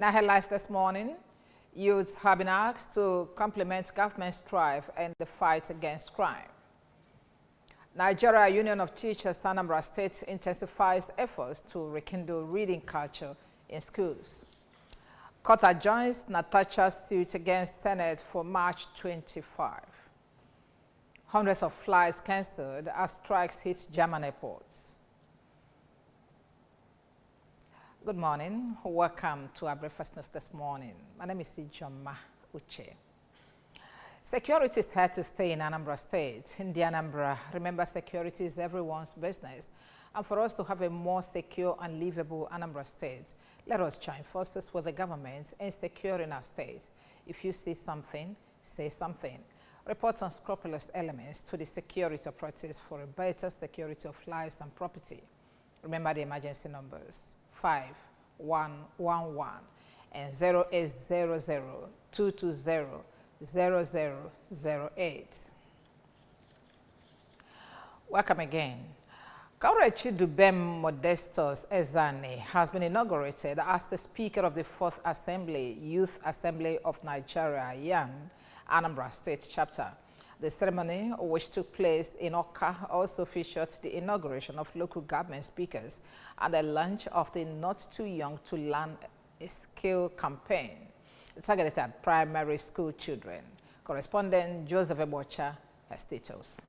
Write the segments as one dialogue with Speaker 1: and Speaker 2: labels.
Speaker 1: Now, headlines this morning. Youths have been asked to complement government's drive and the fight against crime. Nigeria Union of Teachers Anambra State intensifies efforts to rekindle reading culture in schools. Court adjourns Natasha's suit against Senate for March 25. Hundreds of flights cancelled as strikes hit German airports. Good morning. Welcome to our breakfast news this morning. My name is Ijoma Uche. Security is here to stay in Anambra State. In the Anambra, remember, security is everyone's business. And for us to have a more secure and livable Anambra State, let us join forces with the government in securing our state. If you see something, say something. Report unscrupulous elements to the security operatives for a better security of lives and property. Remember the emergency numbers: 5111 and 0800-220-0008. Welcome again. Kaurechi Dubem Modestus Ezane has been inaugurated as the Speaker of the 4th Assembly, Youth Assembly of Nigeria, YAN, Anambra State Chapter. The ceremony, which took place in Oka, also featured the inauguration of local government speakers and the launch of the Not Too Young to Learn a Skill campaign targeted at primary school children. Correspondent Joseph Ebocha has details.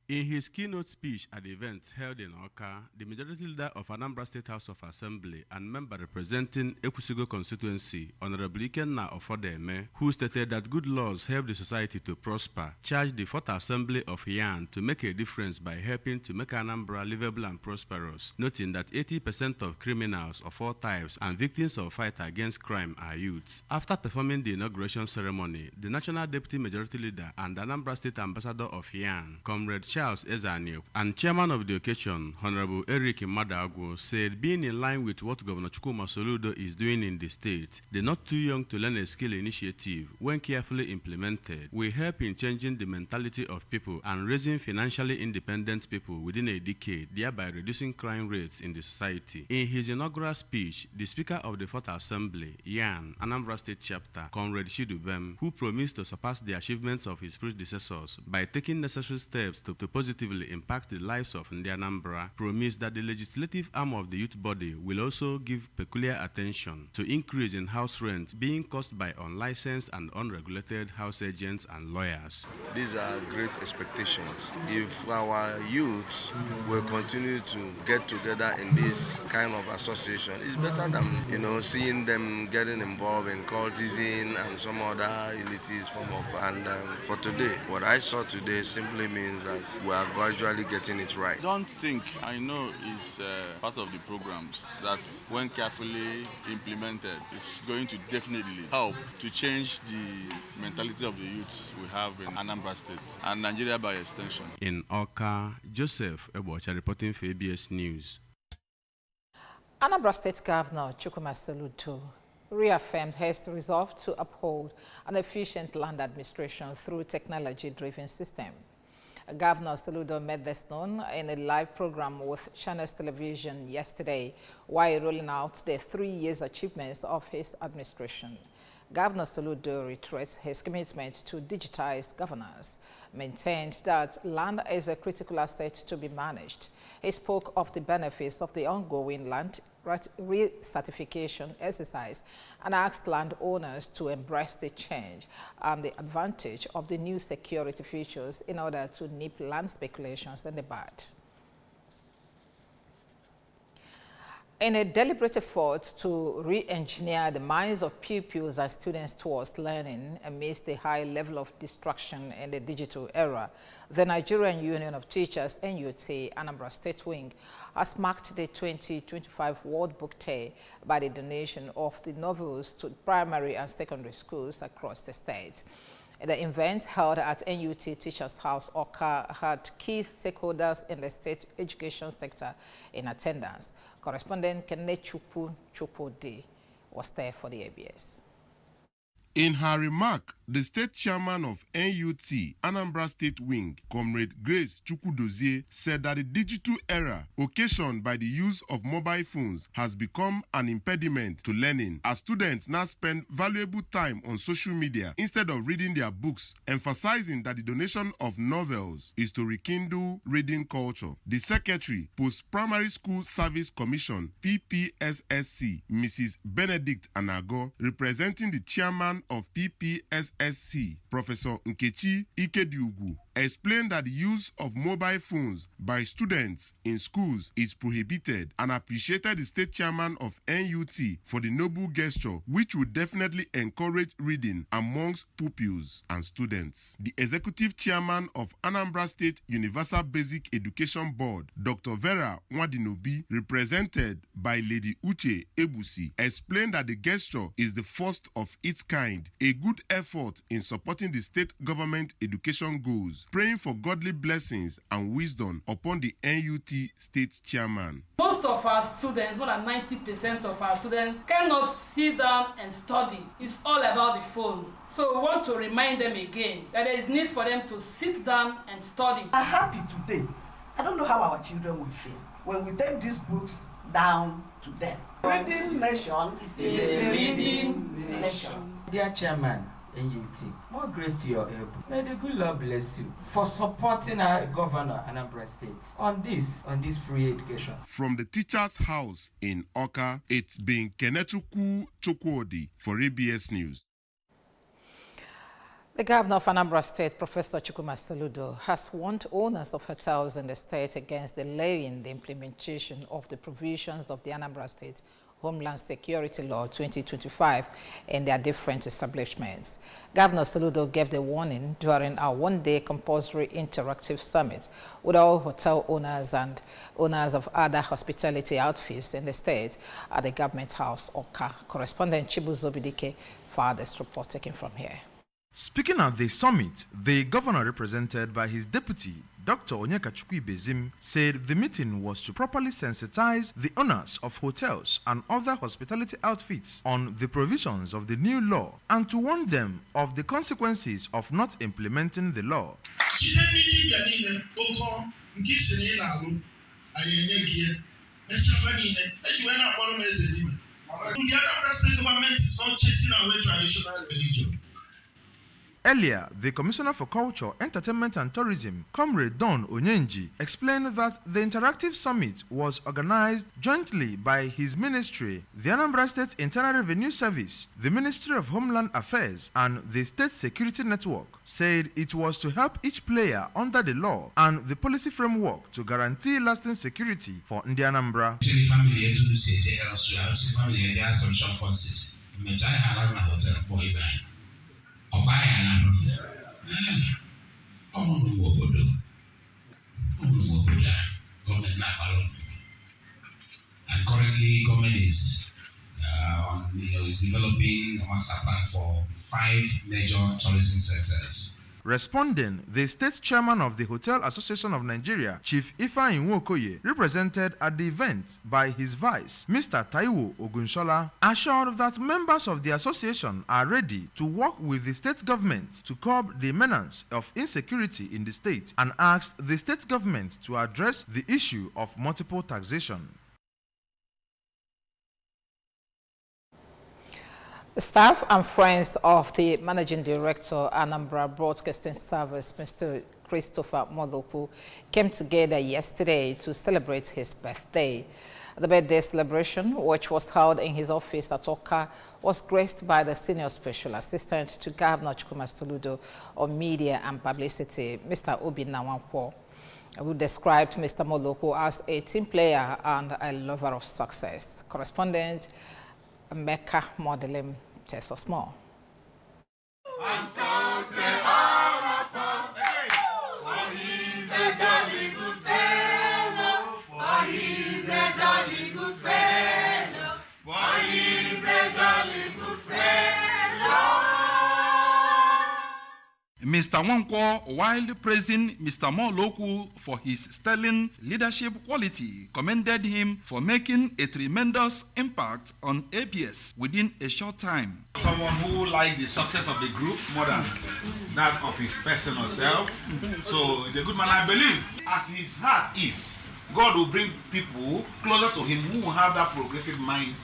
Speaker 2: In his keynote speech at the event held in Oka, the majority leader of Anambra State House of Assembly and member representing Ekwusigo constituency, Honorable Ikenna Ofodeme, who stated that good laws help the society to prosper, charged the 4th Assembly of YAN to make a difference by helping to make Anambra livable and prosperous, noting that 80% of criminals of all types and victims of fight against crime are youths. After performing the inauguration ceremony, the National Deputy Majority Leader and Anambra State Ambassador of YAN, Comrade Charles Ezanio, and chairman of the occasion, Honorable Eric Madagwo, said being in line with what Governor Chukwuma Soludo is doing in the state, the Not Too Young to Learn a Skill initiative, when carefully implemented, will help in changing the mentality of people and raising financially independent people within a decade, thereby reducing crime rates in the society. In his inaugural speech, the Speaker of the 4th Assembly, YAN, Anambra State Chapter, Comrade Chidubem, who promised to surpass the achievements of his predecessors by taking necessary steps to positively impact the lives of Ndi Anambra, promised that the legislative arm of the youth body will also give peculiar attention to increase in house rent being caused by unlicensed and unregulated house agents and lawyers.
Speaker 3: These are great expectations. If our youth will continue to get together in this kind of association, it's better than seeing them getting involved in cultism and some other elitist form of. And for today, what I saw today simply means that we are gradually getting it right.
Speaker 4: Don't think, I know it's part of the programs that when carefully implemented is going to definitely help to change the mentality of the youths we have in Anambra State and Nigeria by extension.
Speaker 2: In Oka, Joseph Ebocha reporting for ABS News.
Speaker 1: Anambra State Governor Chukwuma Soludo reaffirmed his resolve to uphold an efficient land administration through technology-driven system. Governor Soludo made this known in a live program with Channels Television yesterday while rolling out the 3 years achievements of his administration. Governor Soludo reiterates his commitment to digitize governance, maintained that land is a critical asset to be managed. He spoke of the benefits of the ongoing land recertification exercise and asked landowners to embrace the change and the advantage of the new security features in order to nip land speculations in the bud. In a deliberate effort to re-engineer the minds of pupils and students towards learning amidst the high level of distraction in the digital era, the Nigerian Union of Teachers, NUT, Anambra State Wing, has marked the 2025 World Book Day by the donation of the novels to primary and secondary schools across the state. The event held at NUT Teachers House, Oka, had key stakeholders in the state education sector in attendance. Correspondent Kenechukwu Chupudi was there for the ABS.
Speaker 5: In her remark, the state chairman of NUT, Anambra State Wing, Comrade Grace Chukwudozie, said that the digital era occasioned by the use of mobile phones has become an impediment to learning, as students now spend valuable time on social media instead of reading their books, emphasizing that the donation of novels is to rekindle reading culture. The Secretary, Post-Primary School Service Commission, PPSSC, Mrs. Benedict Anago, representing the chairman of PPSSC, Professor Nkechi Ikediugu, explained that the use of mobile phones by students in schools is prohibited and appreciated the state chairman of NUT for the noble gesture, which would definitely encourage reading amongst pupils and students. The executive chairman of Anambra State Universal Basic Education Board, Dr. Vera Nwadinobi, represented by Lady Uche Ebusi, explained that the gesture is the first of its kind, a good effort in supporting the state government education goals, praying for godly blessings and wisdom upon the NUT state chairman.
Speaker 6: Most of our students, more than 90% of our students, cannot sit down and study. It's all about the phone. So we want to remind them again that there is need for them to sit down and study.
Speaker 7: I'm happy today. I don't know how our children will feel when we take these books down to desk. Reading nation is a reading nation.
Speaker 8: Dear Chairman, NUT, more grace to your elbow. May the good Lord bless you for supporting our Governor Anambra State on this free education.
Speaker 5: From the teacher's house in Oka, it's been Kenechukwu Chukwudi for ABS News.
Speaker 1: The governor of Anambra State, Professor Chukwuma Soludo, has warned owners of hotels in the state against delaying the implementation of the provisions of the Anambra State Homeland Security Law 2025 in their different establishments. Governor Soludo gave the warning during our one-day compulsory interactive summit with all hotel owners and owners of other hospitality outfits in the state at the Government House, Oka. Correspondent Chibuzo Bidike for this report taken from here.
Speaker 9: Speaking at the summit, the governor, represented by his deputy, Dr. Onyekachukwu Bezim, said the meeting was to properly sensitize the owners of hotels and other hospitality outfits on the provisions of the new law and to warn them of the consequences of not implementing the law.
Speaker 10: The Anambra State government is not chasing away traditional religion.
Speaker 9: Earlier, the Commissioner for Culture, Entertainment and Tourism, Comrade Don Onyenji, explained that the interactive summit was organized jointly by his ministry, the Anambra State Internal Revenue Service, the Ministry of Homeland Affairs, and the State Security Network. Said it was to help each player under the law and the policy framework to guarantee lasting security for Ndi Anambra.
Speaker 10: And currently, government is developing a master plan for 5 major tourism centers.
Speaker 9: Responding, the state chairman of the Hotel Association of Nigeria, Chief Ifeanyi Nwokoye, represented at the event by his vice, Mr. Taiwo Ogunshola, assured that members of the association are ready to work with the state government to curb the menace of insecurity in the state and asked the state government to address the issue of multiple taxation.
Speaker 1: Staff and friends of the Managing Director, Anambra Broadcasting Service, Mr. Christopher Molopu, came together yesterday to celebrate his birthday. The birthday celebration, which was held in his office at Oka, was graced by the Senior Special Assistant to Governor Chukwuma Soludo on Media and Publicity, Mr. Obinna Nwankwo, who described Mr. Molopu as a team player and a lover of success. Correspondent Mecca Modelim tells us more.
Speaker 11: And so say all of us, for he's a jolly good fellow, for he's a jolly good fellow, for he's a jolly good fellow.
Speaker 12: Mr. Nwankwo, while praising Mr. Moloku for his sterling leadership quality, commended him for making a tremendous impact on APS within a short time.
Speaker 13: Someone who likes the success of the group more than that of his personal self. So he's a good man. I believe, as his heart is, God will bring people closer to him who have that progressive mind.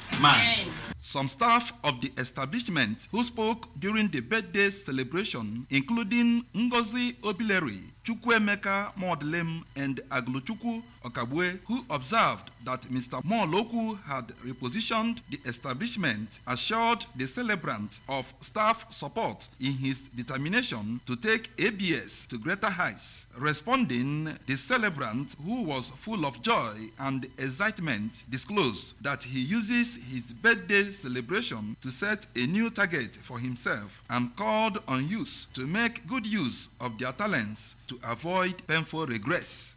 Speaker 12: Some staff of the establishment who spoke during the birthday celebration, including Ngozi Obileri, Chukwuemeka Modelem, and Agluchukwu Okabwe, who observed that Mr. Moloku had repositioned the establishment, assured the celebrant of staff support in his determination to take ABS to greater heights. Responding, the celebrant, who was full of joy and excitement, disclosed that he uses his birthday celebration to set a new target for himself and called on youth to make good use of their talents to avoid painful regrets.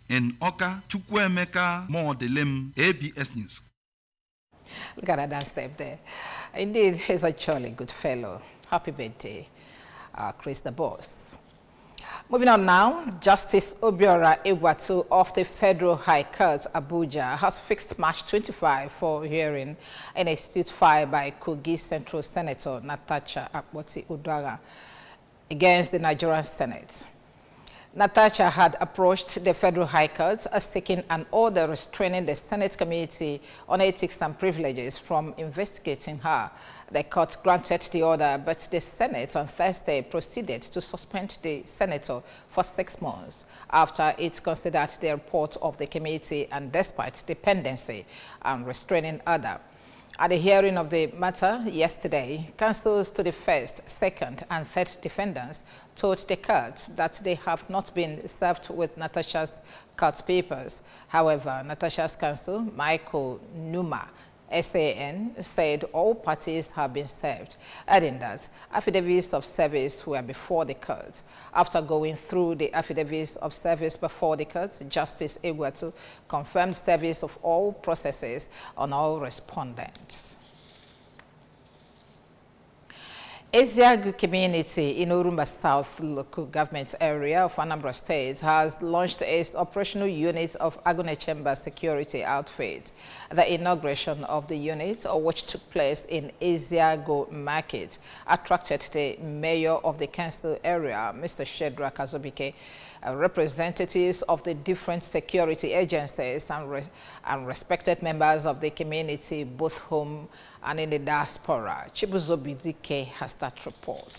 Speaker 12: In Oka, Chukwuemeka Modelem, ABS News.
Speaker 1: Look at that dance step there. Indeed, he's a jolly good fellow. Happy birthday, Chris the Boss. Moving on now, Justice Obiora Egwatu of the Federal High Court, Abuja, has fixed March 25 for hearing in a suit filed by Kogi Central Senator Natasha Akpoti-Uduaghan against the Nigerian Senate. Natasha had approached the Federal High Court seeking an order restraining the Senate Committee on Ethics and Privileges from investigating her. The court granted the order, but the Senate on Thursday proceeded to suspend the senator for 6 months after it considered the report of the committee and despite dependency and restraining order. At the hearing of the matter yesterday, counsels to the first, second, and third defendants told the court that they have not been served with Natasha's court papers. However, Natasha's counsel, Michael Numa, SAN, said all parties have been served, adding that affidavits of service were before the court. After going through the affidavits of service before the court, Justice Egwatu confirmed service of all processes on all respondents. Eziagu community in Orumba South local government area of Anambra State has launched its operational unit of Agune Chamber security outfit. The inauguration of the unit, which took place in Eziagu Market, attracted the mayor of the council area, Mr. Shedrack Azobike, representatives of the different security agencies and respected members of the community, both home and in the diaspora. Chibuzobidike has that report.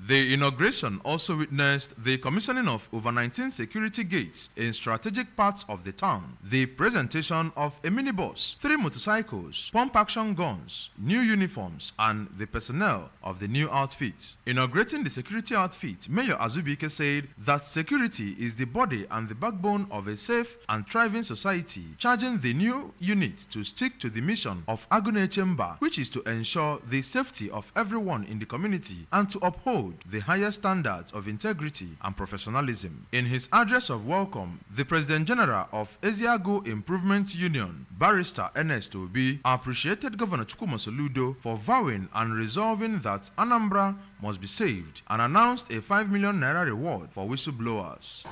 Speaker 9: The inauguration also witnessed the commissioning of over 19 security gates in strategic parts of the town, the presentation of a minibus, 3 motorcycles, pump-action guns, new uniforms, and the personnel of the new outfit. Inaugurating the security outfit, Mayor Azubike said that security is the body and the backbone of a safe and thriving society, charging the new unit to stick to the mission of Agune Chamber, which is to ensure the safety of everyone in the community and to uphold the highest standards of integrity and professionalism. In his address of welcome, the President General of Eziagu Improvement Union, Barrister Ernest Obi, appreciated Governor Chukwuma Soludo for vowing and resolving that Anambra must be saved and announced a 5 million naira reward for whistleblowers.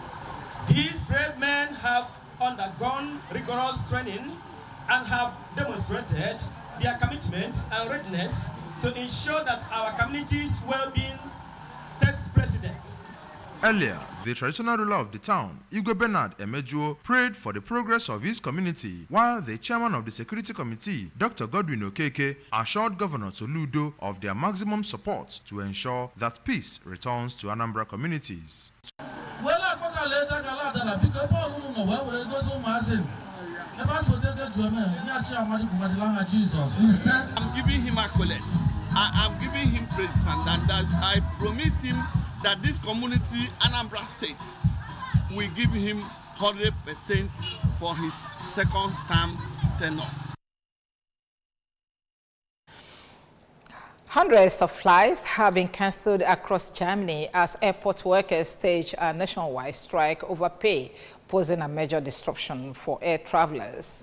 Speaker 14: These brave men have undergone rigorous training and have demonstrated their commitment and readiness to ensure that our community's well-being takes precedence.
Speaker 9: Earlier, the traditional ruler of the town, Igwe Bernard Emejuo, prayed for the progress of his community, while the chairman of the security committee, Dr. Godwin Okeke, assured Governor Soludo of their maximum support to ensure that peace returns to Anambra communities.
Speaker 15: He said, I'm giving him accolades. I'm giving him praise, and that I promise him that this community, Anambra State, will give him 100% for his second term tenure.
Speaker 1: Hundreds of flights have been cancelled across Germany as airport workers stage a nationwide strike over pay, posing a major disruption for air travelers.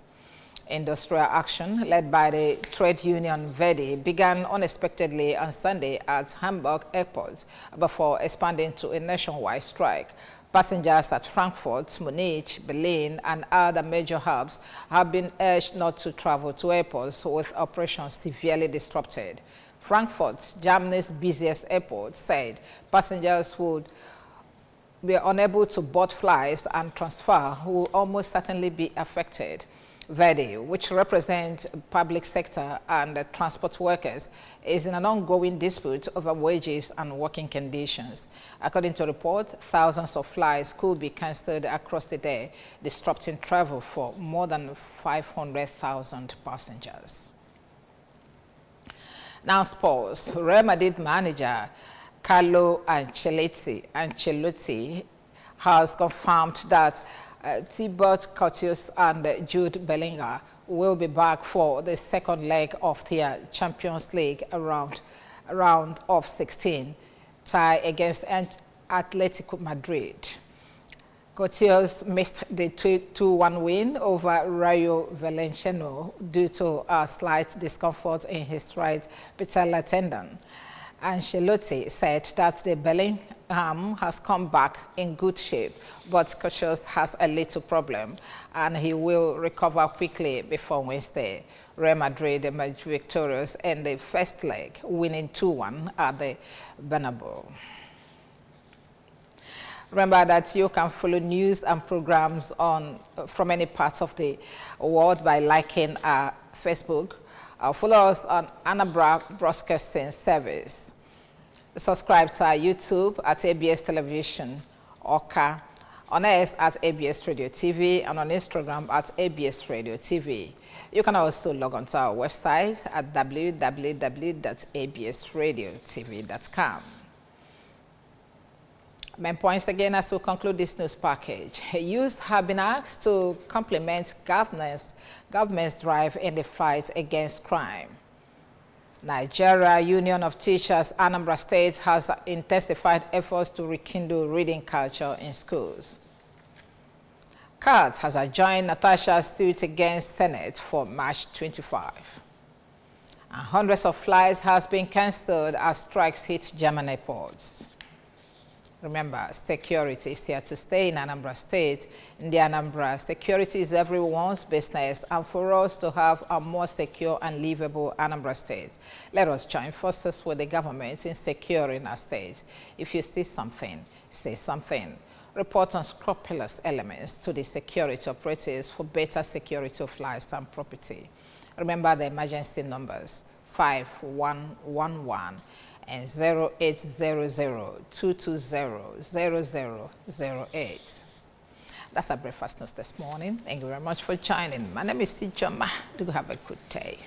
Speaker 1: Industrial action led by the trade union Verdi began unexpectedly on Sunday at Hamburg Airport before expanding to a nationwide strike. Passengers at Frankfurt, Munich, Berlin, and other major hubs have been urged not to travel to airports with operations severely disrupted. Frankfurt, Germany's busiest airport, said passengers would be unable to board flights and transfer will almost certainly be affected. Verdi, which represents public sector and transport workers, is in an ongoing dispute over wages and working conditions. According to reports, thousands of flights could be cancelled across the day, disrupting travel for more than 500,000 passengers. Now sports. Real Madrid manager Carlo Ancelotti has confirmed that Thibaut Courtois and Jude Bellingham will be back for the second leg of their Champions League round of 16 tie against Atletico Madrid. Courtois missed the 2-1 win over Rayo Vallecano due to a slight discomfort in his right patellar tendon. Ancelotti said that the Bellingham has come back in good shape, but Courtois has a little problem and he will recover quickly before Wednesday. Real Madrid emerged victorious in the first leg, winning 2-1 at the Bernabeu. Remember that you can follow news and programs from any part of the world by liking our Facebook. Follow us on Anambra Broadcasting Service. Subscribe to our YouTube at ABS Television, Oka, on X at ABS Radio TV, and on Instagram at ABS Radio TV. You can also log on to our website at www.absradiotv.com. Main points again as we conclude this news package. Youth have been asked to complement government's drive in the fight against crime. Nigeria Union of Teachers, Anambra State, has intensified efforts to rekindle reading culture in schools. CAT has adjourned Natasha's suit against Senate for March 25. And hundreds of flights have been cancelled as strikes hit German airports. Remember, security is here to stay in Anambra State. In the Anambra, security is everyone's business, and for us to have a more secure and livable Anambra State, let us join forces with the government in securing our state. If you see something, say something. Report unscrupulous elements to the security operatives for better security of lives and property. Remember the emergency numbers 5111 and 0800-220-0008. That's our breakfast news this morning. Thank you very much for joining. My name is Choma. Do have a good day.